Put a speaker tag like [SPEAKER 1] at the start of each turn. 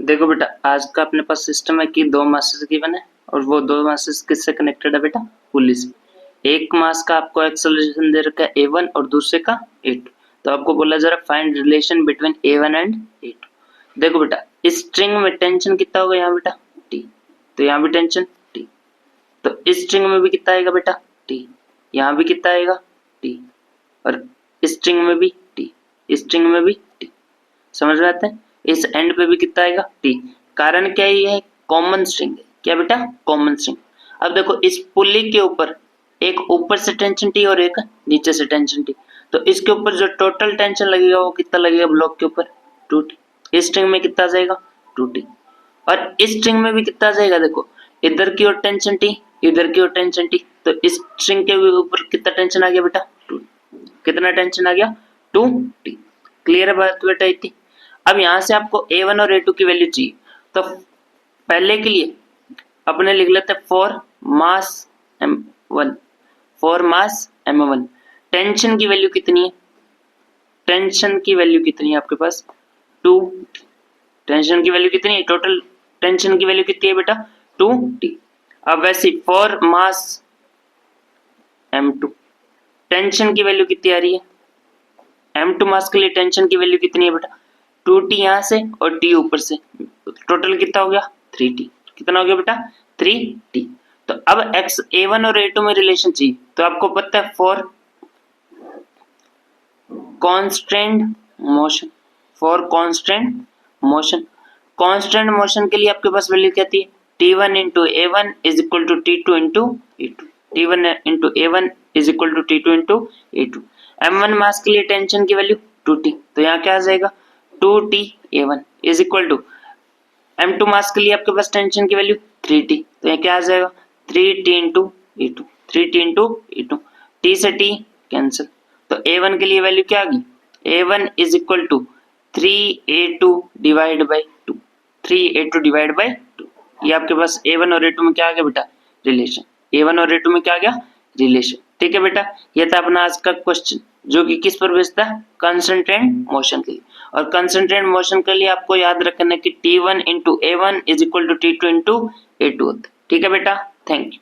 [SPEAKER 1] देखो बेटा, आज का अपने पास सिस्टम है कि दो मासेस गिवन है और वो दो मासेस किससे कनेक्टेड है बेटा? पुली से। एक मास का आपको एक्सेलरेशन दे रखा है a1 और दूसरे का a2। तो आपको बोला जा रहा है find relation between a1 and a2। देखो बेटा, इस स्ट्रिंग में टेंशन कितना होगा यहाँ बेटा? t। तो यहाँ भी टेंशन t। तो इस स्ट्रिंग में भी कितना आएगा बेटा? t। यहाँ भी कितना आएगा? t। और इस स्ट्रिंग में भी t, इस स्ट्रिंग में भी t। समझ में आता है? इस एंड पे भी कितना आएगा? टी। कारण क्या है? ये है कॉमन स्ट्रिंग है। क्या बेटा? Common string. अब देखो, इस पुली के ऊपर एक ऊपर से टेंशन टी और एक नीचे से टेंशन टी। तो इसके ऊपर जो टोटल टेंशन लगेगा वो कितना लगेगा ब्लॉक के ऊपर? 2t। इस स्ट्रिंग में कितना जाएगा? 2t। और इस स्ट्रिंग में भी कितना जाएगा? देखो, इधर की ओर टेंशन टी, इधर की ओर टेंशन टी। तो इस स्ट्रिंग के ऊपर कितना टेंशन आ गया बेटा? 2। कितना टेंशन आ गया? 2t। क्लियर है बात बेटा इतनी? अब यहां से आपको a1 और a2 की वैल्यू चाहिए। तो पहले के लिए अपने लिख लेते हैं for mass m1, for mass m1 tension की वैल्यू कितनी है? टेंशन की वैल्यू कितनी है आपके पास? 2। टेंशन की वैल्यू कितनी है? टोटल टेंशन की वैल्यू कितनी है बेटा? 2t। अब वैसे फॉर मास m2 टेंशन की वैल्यू कितनी आ रही है? m2 मास के लिए टेंशन की वैल्यू कितनी है बेटा? 2t यहां से और t ऊपर से, टोटल कितना हो गया? 3t। कितना हो गया बेटा? 3t। तो अब x a1 और a2 में रिलेशन चाहिए। तो आपको पता है for constant motion, for constant motion, constant motion के लिए आपके पास वैल्यू क्या थी? t1 into a1 is equal to t2 into a2। t1 into a1 is equal to t2 into a2। m1 मास के लिए टेंशन की वैल्यू 2t। तो यहाँ क्या आ जाएगा? 2t a1 is equal to m2 मास के लिए आपके पास टेंशन की वैल्यू 3t। तो यहाँ क्या आ जाएगा? 3t into e2, 3t into e2। t से t कैंसिल। तो a1 के लिए वैल्यू क्या आ गई? a1 is equal to 3a2 divide by 2, 3a2 divide by 2। ये आपके पास a1 और a2 में क्या आ गया बेटा? रिलेशन। a1 और a2 में क्या आ गया? रिलेशन। ठीक है बेटा, ये था अपना आज का क्वेश्चन जो कि किस पर बेस्ड था? कंसंट्रेट मोशन के लिए। और कंसंट्रेट मोशन के लिए आपको याद रखना है कि t1 into a1 is equal to t2 into a2 होता है। ठीक है बेटा, थैंक यू।